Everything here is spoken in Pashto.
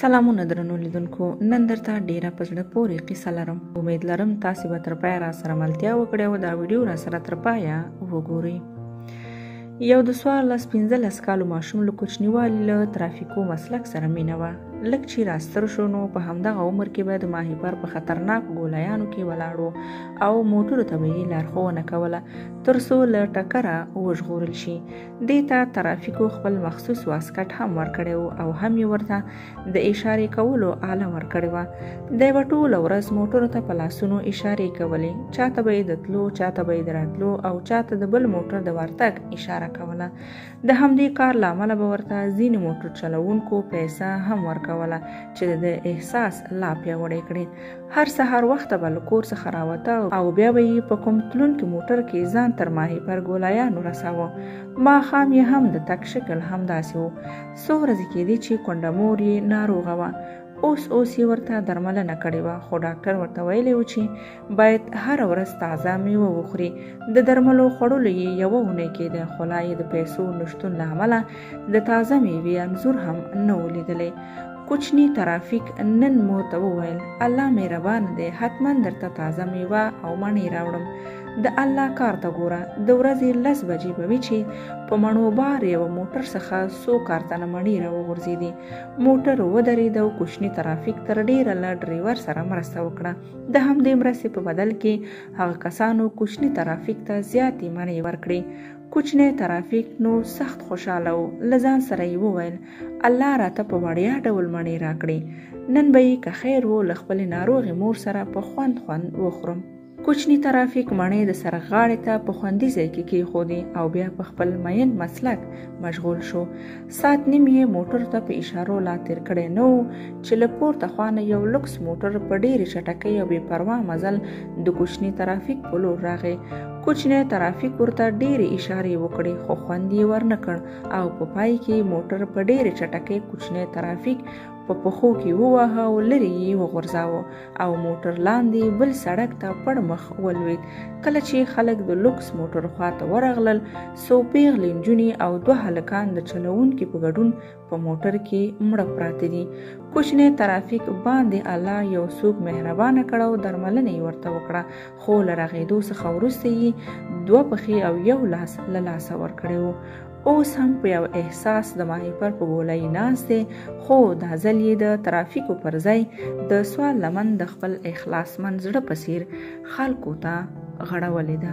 سلامونه درنو لیدونکو، نن درته ډیره په زړه پورې قصه لرم. امید لرم تاسې به تر پایه را سره ملتیا وکړئ او دا ویډیو را سره تر پایه وګورئ. یو د 14-15 کالو ماشوم له کوچنیوالي له ترافیکو مسلک سره مینه وه. لږ چې راستر شو نو په همدغه عمر کې به د ماهیپر په خطرناک ګولایانو کې ولاړ او موټرو ته به یې لارښوونه کوله تر څو له ټکره وژغورل شي. دې ته ترافیکو خپل مخصوص واسکټ هم ورکړی و او هم یې ورته د اشارې کولو آله ورکړې وه. دی به ټوله ورځ موټرو ته په لاسونو اشارې کولې، چاته به یې د تلو، چاته به یې د راتلو او چاته د بل موټر د ورتګ اشاره کوله. د همدې کار له امله به ورته ځینې موټر چلوونکو پیسه هم ورکوله چې د احساس لا پیاوړی کړي. هر سهار وخته به له کور څخه راوته او بیا به یې په کوم تلونکي موټر کې ځان تر ماهیپر ګولایانو رساوه. ماښام یې هم د تګ شکل همداسې و. څو ورځې کېدې چې کونډه مور یې ناروغه وه. اوس یې ورته درملنه کړې وه، خو ډاکټر ورته ویلی و چې باید هره ورځ تازه میوه وخوري. د درملو خوړلو یې یوه اونۍ کېده، خو لا یې د پیسو نشتون له امله د تازه میوې انځور هم نه و لیدلی. کوچني ترافیک نن مور ته وویل الله مهربان دی، حتما درته تازه میوه او مڼې راوړم. د الله کار ته ګوره، د ورځې 10 بجې به وي چې په مڼو بار یوه موټر څخه 100 کارتنه مڼې راوغورځېدې. موټر ودرېد او کوچني ترافیک تر ډېره له ډریور سره مرسته وکړه. د همدې مرستې په بدل کې هغه کسانو کوچني ترافیک ته زیاتې مڼې ورکړې. کوچنی ترافیک نو سخت خوشحاله و. له ځان سره یې وویل الله راته په وړیا ډول مڼې راکړي، نن به یې که خیر و له خپلې ناروغې مور سره په خوند وخورم. کوچني ترافیک مڼې د سړک غاړې ته په خوندي ځای کې کېښودې او بیا په خپل مین مسلک مشغول شو. ساعت نیم یې موټر ته په اشارو لا تیر کړی نه و چې له پورته خوا نه یو لوکس موټر په ډېرې چټکۍ او بې پروا مزل د کوچني ترافیک په لور راغی. کوچنی ترافیک ورته ډېرې اشارې وکړې، خو خوند یې ورنه کړ او په پای کې موټر په ډېرې چټکۍ کوچنی ترافیک په پښو کې وواهه او لرې یې وغورځاوه او موټر لاندې بل سړک ته پړ مخ ولوېد. کله چې خلک د لوکس موټر خواته ورغلل، څو پیغلې نجونې او 2 هلکان د چلوونکي په ګډون په موټر کې مړه پراته دي. کوچنی ترافیک باندې الله یو څوک مهربانه کړ او درملنه یې ورته وکړه، خو له رغېدو څخه وروسته یې 2 پښې او 1 لاس له لاسه ورکړی و. اوس هم په یو احساس د ماهیپر په ګولایي ناست دی، خو دا ځل یې د ترافیکو پر ځای د سوال لمن د خپل اخلاصمند زړه په څیر خلکو ته غړولې ده.